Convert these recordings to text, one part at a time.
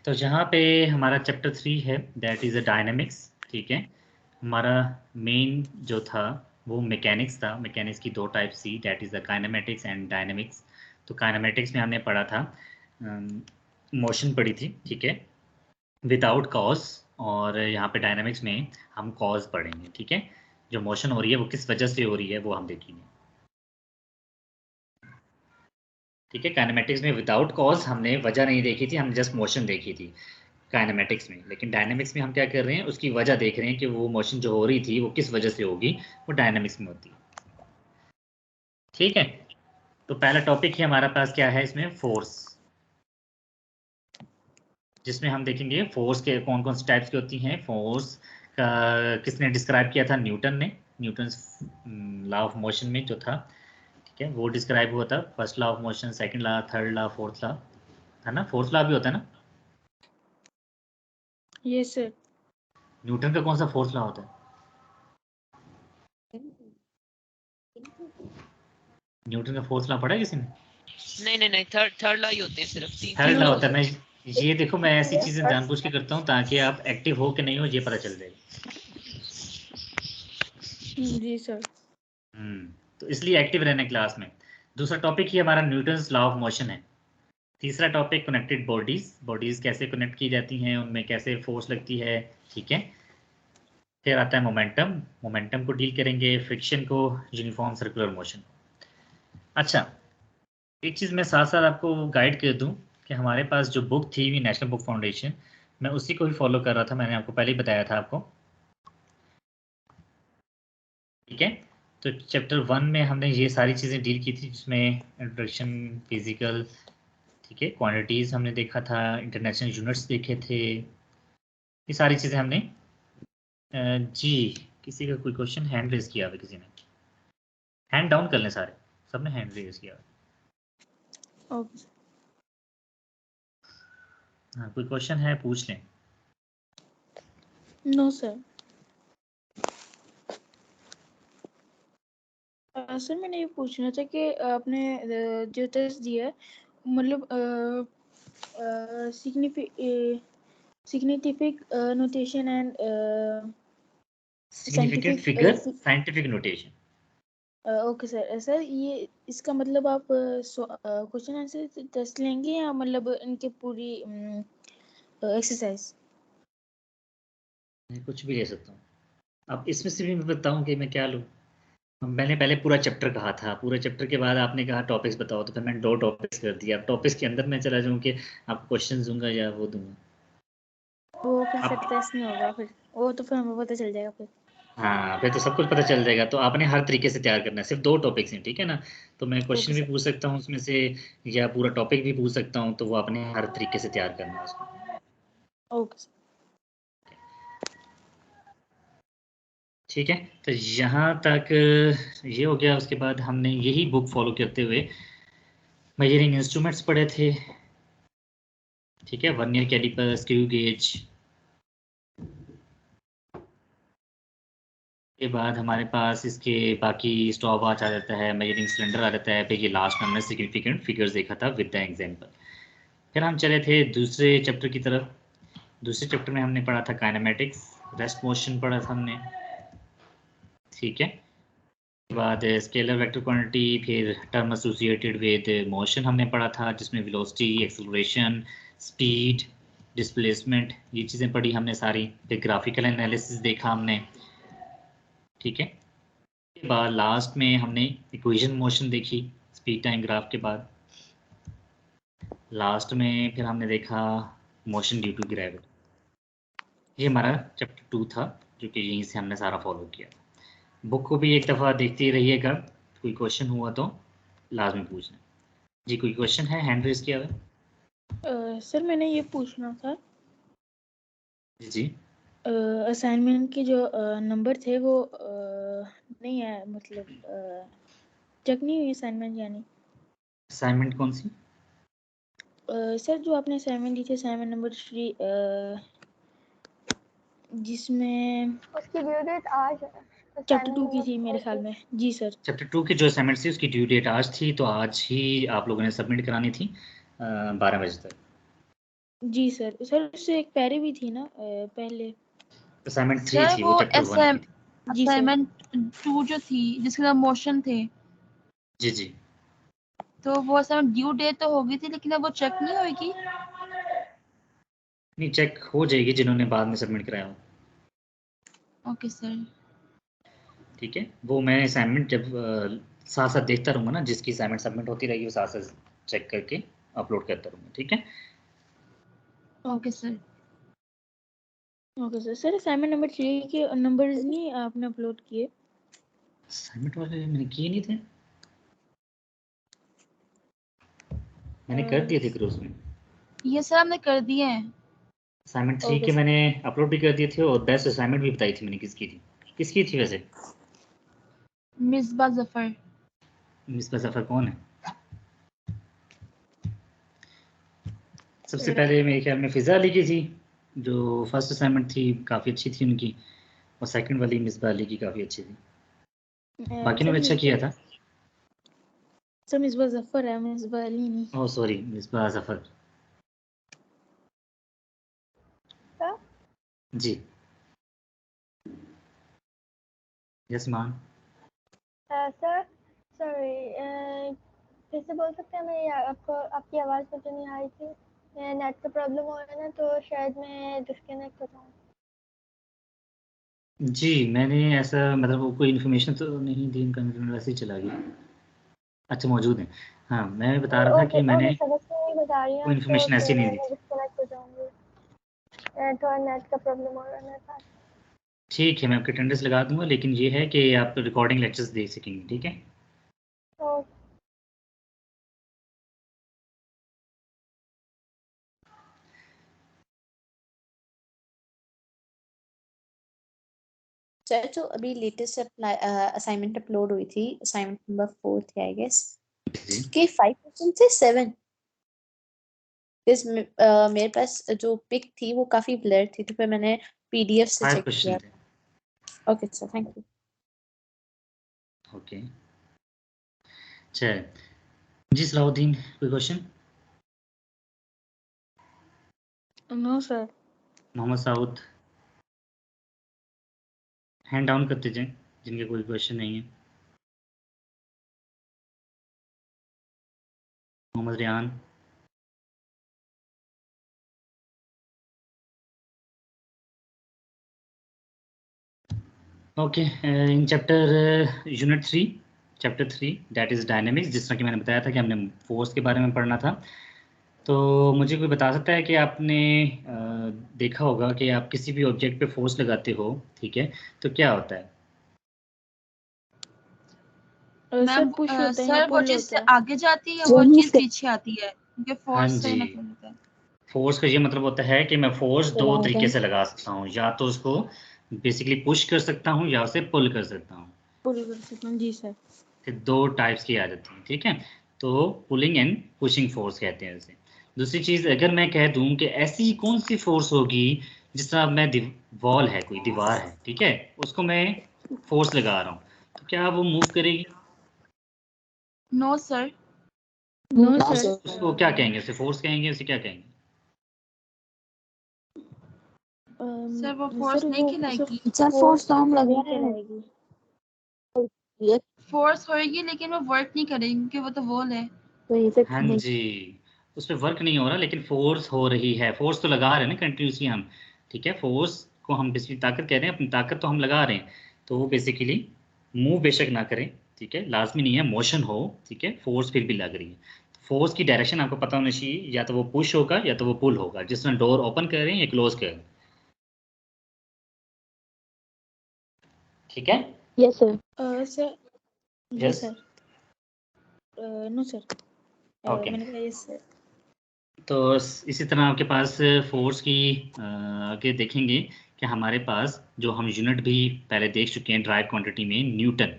तो जहाँ पे हमारा चैप्टर 3 है दैट इज़ अ डायनेमिक्स, ठीक है। हमारा मेन जो था वो मैकेनिक्स था। मैकेनिक्स की 2 टाइप्स थी, that is the kinematics and dynamics. तो काइनेमेटिक्स में हमने पढ़ा था मोशन पढ़ी थी, ठीक है, विदाउट कॉज। और यहाँ पे डायनेमिक्स में हम कॉज पढ़ेंगे, ठीक है। जो मोशन हो रही है वो किस वजह से हो रही है वो हम देखेंगे, ठीक है। काइनेमेटिक्स में विदाउट कॉज हमने वजह नहीं देखी थी, हमने जस्ट मोशन देखी थी काइनेमेटिक्स में। लेकिन डायनेमिक्स में हम क्या कर रहे हैं, उसकी वजह देख रहे हैं कि वो मोशन जो हो रही थी वो किस वजह से होगी, वो डायनेमिक्स में होती है, ठीक है। तो पहला टॉपिक ही हमारे पास क्या है इसमें, फोर्स, जिसमें हम देखेंगे फोर्स के कौन कौन से टाइप्स की होती हैं। फोर्स का किसने डिस्क्राइब किया था, न्यूटन ने। न्यूटन लॉ ऑफ मोशन में जो था, ठीक है, वो डिस्क्राइब हुआ था। First law of motion, second law, third law, fourth law, है ना। फोर्थ लॉ भी होता है ना। Yes sir. न्यूटन का कौन सा फोर्थ लॉ होता है? न्यूटन का फोर्थ लॉ पढ़ा है किसी ने? नहीं, थर्ड लॉ ही होते हैं सिर्फ, थर्ड तीन लॉ लॉ होता है। होते मैं ये देखो, मैं ऐसी चीजें जानबूझ के करता हूँ ताकि आप एक्टिव हो कि नहीं हो ये पता चल जाए। जी सर। तो इसलिए एक्टिव रहना क्लास में। दूसरा टॉपिक ही हमारा न्यूटन्स लॉ ऑफ मोशन है। तीसरा टॉपिक कनेक्टेड बॉडीज, बॉडीज कैसे कनेक्ट की जाती हैं, उनमें कैसे फोर्स लगती है, ठीक है। फिर आता है मोमेंटम, मोमेंटम को डील करेंगे, फ्रिक्शन को, यूनिफॉर्म सर्कुलर मोशन। अच्छा, एक चीज़ मैं साथ साथ आपको गाइड कर दूं कि हमारे पास जो बुक थी नेशनल बुक फाउंडेशन, मैं उसी को ही फॉलो कर रहा था। मैंने आपको पहले ही बताया था आपको, ठीक है। तो चैप्टर 1 में हमने ये सारी चीज़ें डील की थी, जिसमें इंट्रोडक्शन, फिजिकल, ठीक है, क्वांटिटीज़ हमने देखा था, इंटरनेशनल यूनिट्स देखे थे, ये सारी चीज़ें हमने जी। किसी का कोई क्वेश्चन हैंड रेज किया हुआ, किसी ने हैंड डाउन कर लें सारे, सबने हैंड रेज किया हुआ। ओके। हाँ, कोई क्वेश्चन है पूछ लें। No sir. सर मैंने ये पूछना था कि आपने जो टेस्ट दिया है, मतलब significant notation and significant figure, scientific notation. Okay sir. Sir ये इसका मतलब आप क्वेश्चन आंसर टेस्ट लेंगे या मतलब इनके पूरी एक्सरसाइज? मैं कुछ भी ले सकता हूँ। अब इसमें से भी मैं बताऊँ कि मैं क्या लूँ। मैंने पहले पूरा चैप्टर कहा था, पूरे चैप्टर के बाद आपने कहा टॉपिक्स बताओ, तो फिर मैंने 2 टॉपिक्स कर दिया। अब टॉपिक्स के अंदर मैं चला जाऊँ कि आपको क्वेश्चन दूंगा या वो दूंगा, वो फिर सर आप टेस्ट नहीं होगा, फिर वो तो फिर हमें पता चल जाएगा फिर। हाँ, फिर तो सब कुछ पता चल जाएगा। तो आपने हर तरीके से तैयार करना है, सिर्फ 2 टॉपिक्स हैं, ठीक है ना। तो मैं क्वेश्चन ओके भी सर। पूछ सकता हूँ उसमें से, या पूरा टॉपिक भी पूछ सकता हूँ, तो वो आपने हर तरीके से तैयार करना है उसको। Okay sir. ठीक है, तो यहाँ तक ये हो गया। उसके बाद हमने यही बुक फॉलो करते हुए मेजरिंग इंस्ट्रूमेंट्स पढ़े थे, ठीक है, वर्नियर कैलिपर, स्क्रू गेज। के बाद हमारे पास इसके बाकी स्टॉप वॉच आ जाता है, मेजरिंग सिलेंडर आ जाता है। फिर ये लास्ट में हमने सिग्निफिकेंट फिगर्स देखा था विद द एग्जांपल। फिर हम चले थे दूसरे चैप्टर की तरफ। दूसरे चैप्टर में हमने पढ़ा था काइनेमेटिक्स, रेस्ट मोशन पढ़ा था हमने, ठीक है। उसके बाद स्केलर वेक्टर क्वांटिटी, फिर टर्म एसोसिएटेड विद मोशन हमने पढ़ा था, जिसमें वेलोसिटी, एक्सेलरेशन, स्पीड, डिस्प्लेसमेंट, ये चीज़ें पढ़ी हमने सारी। फिर ग्राफिकल एनालिसिस देखा हमने, ठीक है। के बाद लास्ट में हमने इक्वेशन मोशन देखी, स्पीड टाइम ग्राफ के बाद। लास्ट में फिर हमने देखा मोशन ड्यू टू ग्रेविटी। ये हमारा चैप्टर 2 था, जो कि यहीं से हमने सारा फॉलो किया। बुक को भी एक दफ़ा देखते रहिएगा, कोई क्वेश्चन हुआ तो लाजमी पूछना। जी, कोई क्वेश्चन है हैंड रेज किया हुआ? सर मैंने ये पूछना था, जी जी। असाइनमेंट के जो नंबर थे वो नहीं है, मतलब चेक नहीं हुई असाइनमेंट यानी। असाइनमेंट कौन सी? सर जो आपने असाइनमेंट दी थी, असाइनमेंट नंबर 3, जिसमें उसकी ड्यू डेट आज है। चैप्टर 2 की थी मेरे ख्याल में। जी सर। चैप्टर 2 की जो असाइनमेंट थी उसकी ड्यू डेट आज थी, तो आज ही आप लोगों ने सबमिट करानी थी 12 बजे तक। जी सर। सर उससे एक पैरी भी थी ना पहले। असाइनमेंट 3 सर थी, वो वो चैप्टर 1 की थी। जी सर। असाइनमेंट 2 जो थी जिसके अंदर मोशन थे, जी जी। तो वो असाइनमेंट ड्यू डेट तो हो गई थी लेकिन अब वो चेक नहीं होगी। नहीं, चेक हो जाएगी जिन्होंने बाद में सबमिट कराया हो। Okay sir. ठीक है, वो मैं असाइनमेंट जब साथ साथ देखता रहूँगा ना, जिसकी असाइनमेंट सबमिट होती रहेगी वो साथ साथ चेक करके अपलोड करता रहूँगा। ठीक है। Okay sir. Okay sir. Sir assignment number 3 के नंबर्स नहीं आपने अपलोड किए? असाइनमेंट वाले मैंने किए नहीं थे, मैंने कर दिए थे ग्रुप्स में। ये सर हमने कर दिए हैं। असाइनमेंट 3 ओके के सर। मैंने अपलोड भी कर दिए थे और बेस्ट असाइनमेंट भी बताई थी मैंने किसकी थी वैसे। मिसबा जफर। मिसबा जफर कौन है? सबसे पहले मेरे ख्याल में फिजा अली की थी, जो फर्स्ट असाइनमेंट थी काफ़ी अच्छी थी उनकी, और सेकंड वाली मिसबा अली की काफ़ी अच्छी थी। बाकी ने सर भी अच्छा किया था। सर मिसबा जफर है, मिसबा अली नहीं। Oh sorry, Misba Zafar. Sir ji. Yes ma'am. Sir sorry, फिर से बोल सकते हैं? मैं आपको आपकी आवाज़ मुझे नहीं आ रही थी। नेट का प्रॉब्लम हो रहा है ना, तो शायद मैं डिस्कनेक्ट हो जाऊँ। जी, मैंने ऐसा मतलब वो कोई इन्फॉर्मेशन तो नहीं दी, इनका इंटरनेट वैसे ही चला गया। अच्छा मौजूद है। हाँ, मैं बता रहा था ओके कि मैंने ओके, समझ में नहीं बता रही हूँ कोई आपको, इन्फॉर्मेशन ऐसी फिर नहीं दी मैं थी। डिस्कनेक्ट हो जाऊँगी। थोड़ा नेट का प्रॉब्लम हो रहा है मेरे पास। ठीक है, मैं आपके अटेंडेंस लगा दूंगा, लेकिन ये है कि आप रिकॉर्डिंग लेक्चर्स देख सकेंगे। ठीक है। तो सर जो अभी लेटेस्ट असाइनमेंट अपलोड हुई थी, असाइनमेंट नंबर 4 थी आई गेस, जी। उसके 5% से 7। मेरे पास जो पिक थी वो काफी ब्लर थी, तो फिर मैंने पीडीएफ से 5 चेक क्वेश्चन किया। थे। Okay sir, thank you. Okay. अच्छा, जी सलाउद्दीन, कोई question? No sir. Mohammad Saud, hand down करते जाएं जिनके कोई क्वेश्चन नहीं है। Mohammad Riyan. Okay, in chapter unit 3, chapter 3 that is dynamics, जिस तरह कि मैंने बताया था कि हमने फोर्स के बारे में पढ़ना था। तो मुझे कोई बता सकता है कि आपने देखा होगा कि आप किसी भी ऑब्जेक्ट पे फोर्स लगाते हो, ठीक है, तो क्या होता है? सर पुश होता है या सर वो पुल चीज होता है? आगे जाती है, वो चीज पीछे आती है, क्योंकि हाँ फोर्स से जी, मतलब होता है। फोर्स का ये मतलब होता है कि मैं फोर्स दो तरीके से लगा सकता हूँ, या तो उसको बेसिकली पुश कर सकता हूँ या उसे पुल कर सकता हूँ। पुल कर सकता हूँ। जी सर। फिर दो टाइप्स की आ जाती हैं। ठीक है, तो पुलिंग एंड पुशिंग फोर्स कहते हैं इसे। दूसरी चीज़, अगर मैं कह दूं कि ऐसी कौन सी फोर्स होगी, जिस तरह मैं वॉल है, कोई दीवार है, ठीक है, उसको मैं फोर्स लगा रहा हूँ, तो क्या वो मूव करेगी? No sir. No sir. उसको क्या कहेंगे? उसे फोर्स कहेंगे? उसे क्या कहेंगे? सर वो सर फोर्स नहीं वो खिलाएगी। सर फोर्स तो हम लगा नहीं रहे हैं। कराएगी। फोर्स होएगी लेकिन वो वर्क नहीं करेगी, क्योंकि वो तो वॉल है। तो ये फिर हाँ जी, उस पर वर्क नहीं हो रहा, लेकिन फोर्स हो रही है। फोर्स तो लगा रहे हैं ना कंटिन्यूसली हम। ठीक है, फोर्स को हम बेसिकली ताकत कह रहे हैं, अपनी ताकत तो हम लगा रहे हैं। तो वो बेसिकली मूव बेशक ना करें, ठीक है, लाजमी नहीं है मोशन हो, ठीक है, फोर्स फिर भी लग रही है। फोर्स की डायरेक्शन आपको पता होना चाहिए, या तो वो पुश होगा या तो वो पुल होगा, जिस तरह डोर ओपन कर रहे हैं या क्लोज कर रहे हैं। ठीक है। Yes sir. Sir ji yes. Sir. No sir. Okay, मैंने कहा यस सर। तो इसी तरह आपके पास फोर्स की आगे देखेंगे कि हमारे पास जो हम यूनिट भी पहले देख चुके हैं ड्राइव क्वांटिटी में, न्यूटन।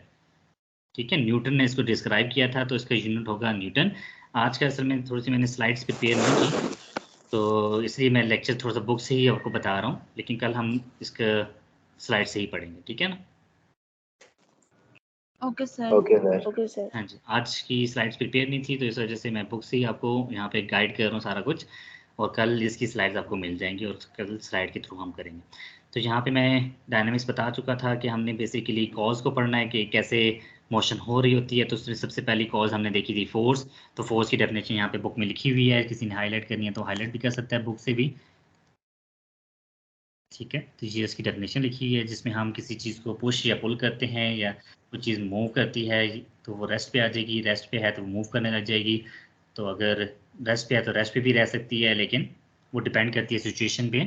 ठीक है, न्यूटन ने इसको डिस्क्राइब किया था, तो इसका यूनिट होगा न्यूटन। आज का असल में थोड़ी सी मैंने स्लाइड्स प्रिपेयर नहीं की, तो इसलिए मैं लेक्चर थोड़ा सा बुक से ही आपको बता रहा हूँ, लेकिन कल हम इसका स्लाइड से ही पढ़ेंगे। ठीक है ना? Okay sir. Okay sir. हाँ जी, आज की स्लाइड्स प्रिपेयर नहीं थी, तो इस वजह से मैं बुक से ही आपको यहाँ पे गाइड कर रहा हूँ सारा कुछ। और कल इसकी स्लाइड्स आपको मिल जाएंगी और कल स्लाइड के थ्रू हम करेंगे। तो यहाँ पे मैं डायनामिक्स बता चुका था कि हमने बेसिकली कॉज को पढ़ना है कि कैसे मोशन हो रही होती है। तो उसमें सबसे पहली कॉज हमने देखी थी फोर्स। तो फोर्स की डेफिनेशन यहाँ पे बुक में लिखी हुई है, किसी ने हाईलाइट करनी है तो हाईलाइट भी कर सकता है बुक से भी, ठीक है। तो ये इसकी डेफिनेशन लिखी हुई है जिसमें हम किसी चीज़ को पुश या पुल करते हैं या कोई चीज़ मूव करती है तो वो रेस्ट पे आ जाएगी, रेस्ट पे है तो वो मूव करने लग जाएगी। तो अगर रेस्ट पे है तो रेस्ट पे भी रह सकती है, लेकिन वो डिपेंड करती है सिचुएशन पे।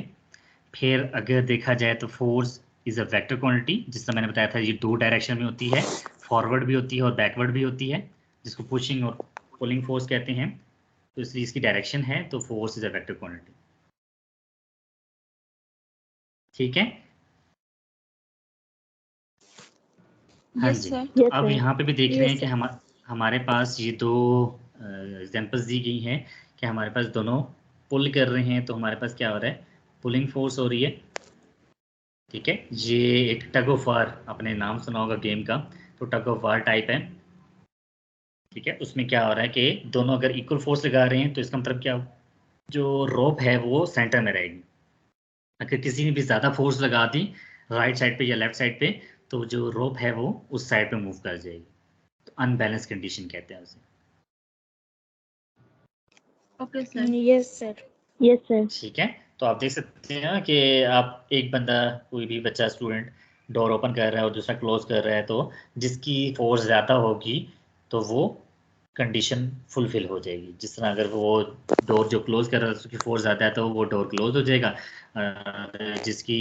फिर अगर देखा जाए तो force is a vector quantity, जिसका मैंने बताया था ये 2 डायरेक्शन में होती है, फॉरवर्ड भी होती है और बैकवर्ड भी होती है, जिसको पुशिंग और पुलिंग फोर्स कहते हैं। तो इसलिए इसकी डायरेक्शन है, तो force is a vector quantity, ठीक है। हाँ यस जी। सर। तो अब यहाँ पे भी देख रहे हैं Yes, कि sir. हमारे पास ये 2 एग्जांपल्स दी गई हैं कि हमारे पास दोनों पुल कर रहे हैं। तो हमारे पास क्या हो रहा है, पुलिंग फोर्स हो रही है, ठीक है। ये एक टग ऑफ वार, आपने नाम सुना होगा गेम का, तो टग ऑफ वार टाइप है, ठीक है। उसमें क्या हो रहा है कि दोनों अगर इक्वल फोर्स लगा रहे हैं तो इसका मतलब क्या, जो रोप है वो सेंटर में रहेगी। अगर किसी ने भी ज़्यादा फोर्स लगा दी राइट साइड पे या लेफ्ट साइड पे, तो जो रोप है वो उस साइड पे मूव कर जाएगी। तो अनबैलेंस कंडीशन कहते हैं उसे, okay sir. Yes, sir. Yes sir. ठीक है। तो आप देख सकते हैं ना कि आप एक बंदा, कोई भी बच्चा स्टूडेंट डोर ओपन कर रहा है और दूसरा क्लोज कर रहा है, तो जिसकी फोर्स ज़्यादा होगी तो वो कंडीशन फुलफिल हो जाएगी। जिस तरह अगर वो डोर जो क्लोज कर रहा है उसकी फोर्स ज़्यादा है तो वो डोर क्लोज हो जाएगा, जिसकी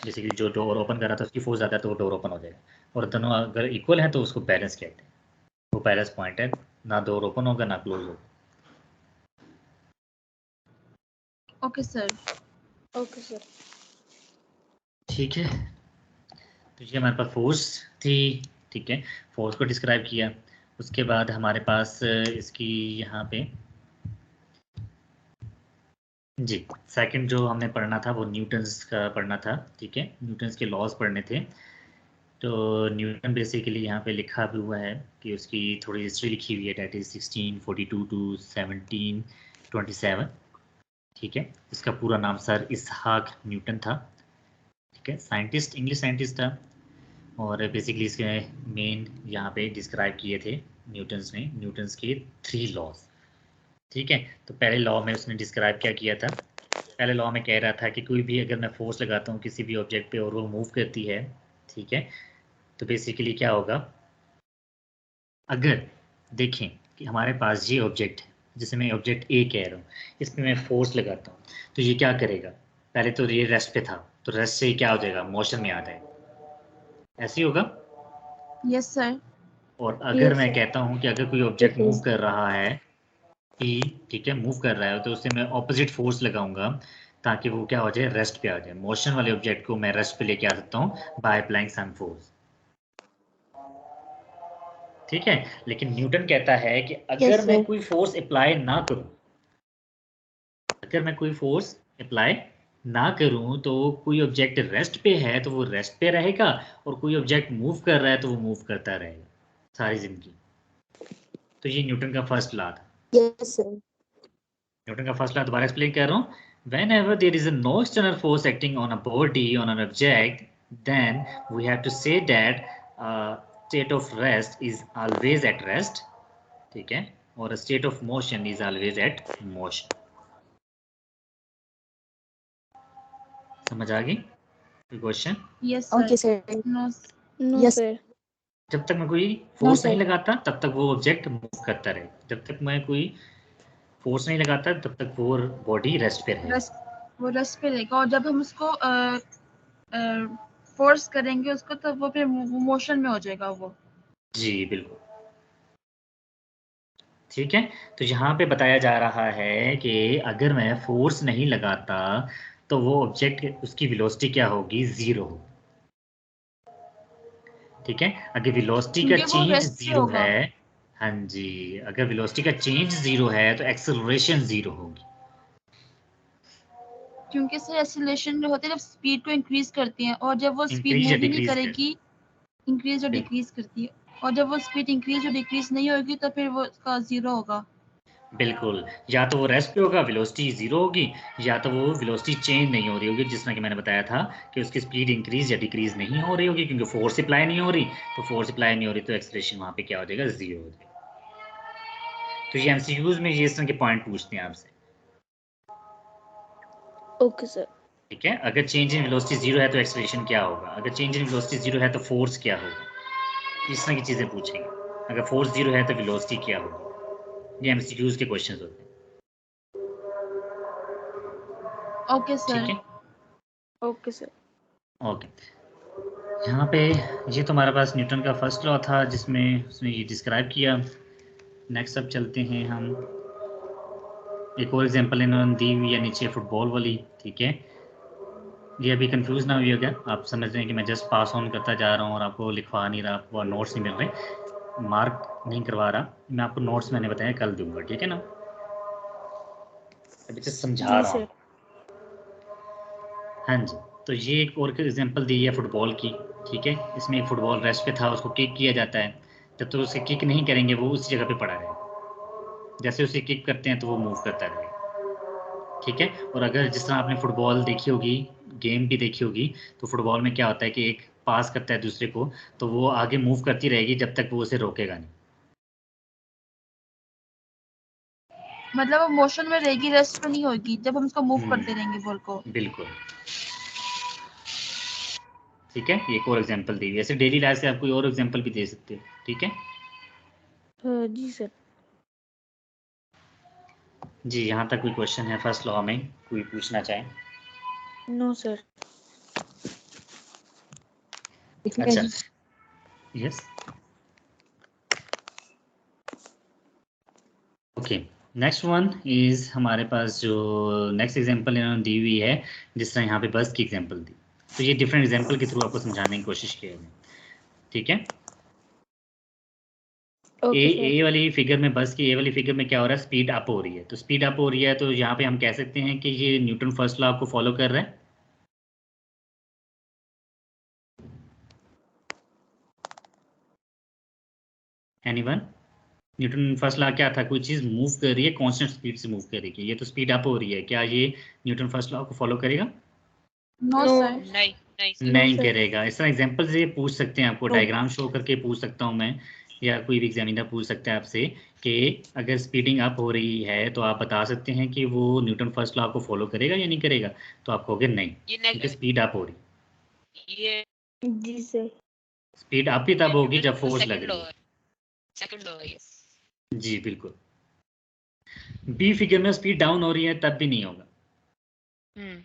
बेसिकली जो डोर ओपन कर रहा था उसकी फोर्स ज़्यादा है तो वो डोर ओपन हो जाएगा। और दोनों अगर इक्वल हैं तो उसको बैलेंस कहते हैं। वो बैलेंस पॉइंट है, ना डोर ओपन होगा ना क्लोज होगा। Okay sir. Okay, sir. ठीक है। तो ये हमारे पास फोर्स थी, ठीक है। फोर्स को डिस्क्राइब किया। उसके बाद हमारे पास इसकी यहाँ पे जी सेकंड जो हमने पढ़ना था वो न्यूटन्स का पढ़ना था, ठीक है। न्यूटन्स के लॉज पढ़ने थे। तो न्यूटन बेसिकली यहाँ पे लिखा भी हुआ है कि उसकी थोड़ी हिस्ट्री लिखी हुई है, डेट इज 1642 टू 1727, ठीक है। इसका पूरा नाम सर इसहाक न्यूटन था, ठीक है। साइंटिस्ट, इंग्लिश साइंटिस्ट था। और बेसिकली इसके मेन यहाँ पे डिस्क्राइब किए थे न्यूटन्स ने, न्यूटन्स के 3 लॉज, ठीक है। तो पहले लॉ में उसने डिस्क्राइब क्या किया था, पहले लॉ में कह रहा था कि कोई भी अगर मैं फोर्स लगाता हूँ किसी भी ऑब्जेक्ट पे और वो मूव करती है, ठीक है, तो बेसिकली क्या होगा, अगर देखें कि हमारे पास ये ऑब्जेक्ट है, जिसे मैं ऑब्जेक्ट ए कह रहा हूँ, इस पर मैं फोर्स लगाता हूँ तो ये क्या करेगा, पहले तो ये रेस्ट पे था तो रेस्ट से क्या हो जाएगा, मोशन में आ जाएगा, ऐसे ही होगा। Yes sir. और अगर Yes, मैं sir. कहता हूँ कि अगर कोई ऑब्जेक्ट मूव कर रहा है कि, ठीक है, मूव कर रहा है, तो उससे मैं ऑपोजिट फोर्स लगाऊंगा ताकि वो क्या हो जाए, रेस्ट पे आ जाए। मोशन वाले ऑब्जेक्ट को मैं रेस्ट पे लेके आ सकता हूँ बाय अप्लाइंग सम फोर्स, ठीक है। लेकिन न्यूटन कहता है कि अगर मैं कोई फोर्स अप्लाई ना करूं, अगर मैं कोई फोर्स अप्लाई ना करूं तो कोई ऑब्जेक्ट रेस्ट पे है तो वो रेस्ट पे रहेगा, और कोई ऑब्जेक्ट मूव कर रहा है तो वो मूव करता रहेगा सारी जिंदगी। तो ये न्यूटन का फर्स्ट लॉ था। Yes, sir. न्यूटन का फर्स्ट लॉ दोबारा एक्सप्लेन कर रहा हूँ। Whenever there is a no external force acting on a body, on an object, then we have to say that state of rest is always at rest, ठीक है, और a state of motion is always at motion। समझ आ गई question? Yes sir. Okay, sir. No. No, Yes. sir. जब तक मैं कोई No, फोर्स sir. नहीं लगाता तब तक वो ऑब्जेक्ट मूव करता रहे, जब तक मैं कोई फोर्स नहीं लगाता तब तक वो बॉडी रेस्ट पे रहेगी। वो रेस्ट पे रहेगा और जब हम उसको फोर्स करेंगे उसको तो वो फिर मोशन में हो जाएगा वो। जी बिल्कुल, ठीक है। तो यहाँ पे बताया जा रहा है कि अगर मैं फोर्स नहीं लगाता तो वो ऑब्जेक्ट, उसकी वेलोसिटी क्या होगी, 0 होगी, ठीक है। अगर वेलोसिटी का क्योंकि वो चेंज रेस्ट पे 0 होगा। है, हाँ जी, अगर वेलोसिटी का चेंज 0 है तो एक्सेलरेशन 0 होगी। क्योंकि सर एक्सीलरेशन जो होती है जब स्पीड को इंक्रीज करती है और जब वो स्पीड इंक्रीज या मूव ही नहीं डिक्रीज करेगी, इंक्रीज और बिल्कुल डिक्रीज करती है, और जब वो स्पीड इंक्रीज और डिक्रीज नहीं होगी तो फिर वो उसका 0 होगा। बिल्कुल, या तो वो रेस्ट पे होगा, वेलोसिटी 0 होगी, या तो वो वेलोसिटी चेंज नहीं हो रही होगी, जिस तरह कि मैंने बताया था कि उसकी स्पीड इंक्रीज़ या डिक्रीज़ नहीं हो रही होगी, क्योंकि फोर्स अप्लाई नहीं हो रही, तो फोर्स अप्लाई नहीं हो रही तो एक्सेलरेशन वहाँ पे क्या हो जाएगा, 0 हो जाएगा। तो ये एमसीक्यूज़ में ये इस तरह के पॉइंट पूछते हैं आपसे। Okay sir. ठीक है, अगर चेंज इन वेलोसिटी 0 है तो एक्सेलरेशन क्या होगा, अगर चेंज इन वेलोसिटी 0 है तो फोर्स क्या होगा, इस तरह की चीज़ें पूछेंगे। अगर फोर्स 0 है तो वेलोसिटी क्या होगी, ये एमसीक्यूज़ के क्वेश्चंस होते हैं। ओके ठीक सर। है, ओके सर। ओके। यहाँ पे ये तो हमारे पास न्यूटन का फर्स्ट लॉ था जिसमें उसने ये डिस्क्राइब किया। नेक्स्ट अब चलते हैं हम, एक और एग्जांपल इन्होंने दी हुई है नीचे फुटबॉल वाली। ठीक है, ये अभी कंफ्यूज ना हुई होगा, आप समझ रहे हैं कि मैं जस्ट पास ऑन करता जा रहा हूँ और आपको लिखवा नहीं रहा, आपको नोट्स नहीं मिल रहे, मार्क नहीं करवा रहा, मैं आपको नोट्स मैंने बताया कल दूंगा। ठीक है ना, अभी जस्ट समझा जी रहा हूँ। सर। हाँ जी, तो ये एक और एग्जांपल दी है फुटबॉल की। ठीक है, इसमें एक फुटबॉल रेस्ट पे था, उसको किक किया जाता है, जब तक उसे किक नहीं करेंगे वो उसी जगह पे पड़ा रहेगा, जैसे उसे किक करते हैं तो वो मूव करता रहेगा। ठीक है, और अगर जिस तरह आपने फुटबॉल देखी होगी, गेम भी देखी होगी, तो फुटबॉल में क्या होता है कि एक पास करता है दूसरे को, तो वो आगे मूव करती रहेगी जब तक वो उसे रोकेगा नहीं। मतलब वो मोशन में रहेगी, रेस्ट पे नहीं होगी जब हम उसको मूव करते रहेंगे बॉल को। बिल्कुल। ठीक है, एक और एग्जांपल दी, ऐसे डेली लाइफ से आप कोई और एग्जांपल भी दे सकते हो। ठीक है जी सर। जी, यहाँ तक कोई क्वेश्चन है फर्स्ट लॉ में, कोई पूछना चाहे? No sir. अच्छा, yes, okay. Next one is हमारे पास जो नेक्स्ट एग्जांपल इन्होंने दी हुई है, जिस तरह यहाँ पे बस की एग्जांपल दी, तो ये डिफरेंट एग्जांपल के थ्रू आपको समझाने की कोशिश की है। ठीक है, ओके सर। ए वाली फिगर में, बस की ए वाली फिगर में क्या हो रहा है, स्पीड अप हो रही है, तो स्पीड अप हो रही है तो यहाँ पे हम कह सकते हैं कि ये न्यूटन फर्स्ट लॉ को फॉलो कर रहा है। एनीवन? न्यूटन फर्स्ट लॉ क्या था, कोई चीज़ मूव कर रही है कांस्टेंट स्पीड से मूव करेगी, ये तो स्पीड अप हो रही है, क्या ये न्यूटन फर्स्ट लॉ को फॉलो करेगा? No no. सर। नहीं नहीं सर। नो नहीं सर। करेगा। इस तरह एग्जांपल से पूछ सकते हैं, आपको नो। डायग्राम शो करके पूछ सकता हूँ मैं, या कोई भी एग्जामिनर पूछ सकता है आपसे कि अगर स्पीडिंग अप हो रही है तो आप बता सकते हैं कि वो न्यूटन फर्स्ट लॉ को फॉलो करेगा या नहीं करेगा, तो आप कहोगे नहीं, ये क्योंकि स्पीड अप हो रही। ये जी सर। स्पीड अप ही तब होगी न्यूटन जब का फोर्स लग सेकंड रही लॉ हो। है, सेकंड लॉ है ये। जी बिल्कुल। बी फिगर में स्पीड डाउन हो रही है तब भी नहीं होगा। हम्म।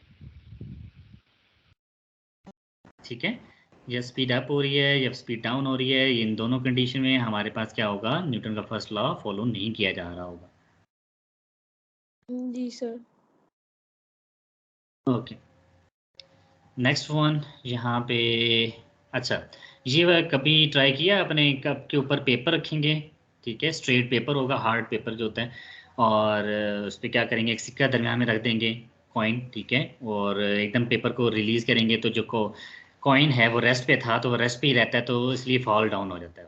ठीक है, या स्पीड अप हो रही है या स्पीड डाउन हो रही है, इन दोनों कंडीशन में हमारे पास क्या होगा, न्यूटन का फर्स्ट लॉ फॉलो नहीं किया जा रहा होगा। जी सर। ओके, नेक्स्ट वन यहाँ पे। अच्छा, ये वह कभी ट्राई किया अपने कप के ऊपर पेपर रखेंगे। ठीक है, स्ट्रेट पेपर होगा, हार्ड पेपर जो होता है, और उस पर क्या करेंगे, एक सिक्का दरम्यान में रख देंगे, कॉइन। ठीक है, और एकदम पेपर को रिलीज करेंगे तो जो कॉइन है वो रेस्ट पे था, तो वो रेस्ट पे ही रहता है, तो इसलिए फॉल डाउन हो जाता है।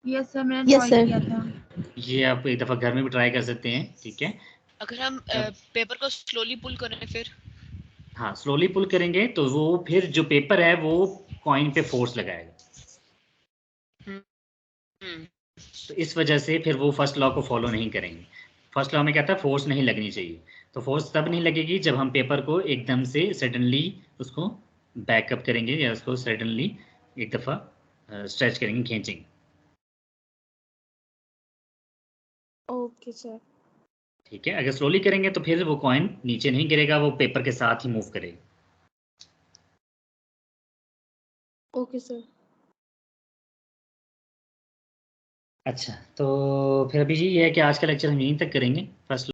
यस सर, मैंने यस ट्राई किया सर। था। ये आप एक दफ़ा घर में भी ट्राई कर सकते हैं। ठीक है, अगर हम जब पेपर को स्लोली पुल करें फिर। हाँ स्लोली पुल करेंगे तो वो फिर जो पेपर है वो कॉइन पे फोर्स लगाएगा, हम्म हम्म। तो इस वजह से फिर वो फर्स्ट लॉ को फॉलो नहीं करेंगे। फर्स्ट लॉ में क्या था, फोर्स नहीं लगनी चाहिए, तो फोर्स तब नहीं लगेगी जब हम पेपर को एकदम से सडनली उसको बैकअप करेंगे या उसको सडनली एक दफ़ा स्ट्रेच करेंगे, खींचेंगे। Okay sir. ठीक है, अगर स्लोली करेंगे तो फिर वो कॉइन नीचे नहीं गिरेगा, वो पेपर के साथ ही मूव करेगा। Okay sir. अच्छा, तो फिर अभी ये है कि आज का लेक्चर हम यहीं तक करेंगे। फर्स्ट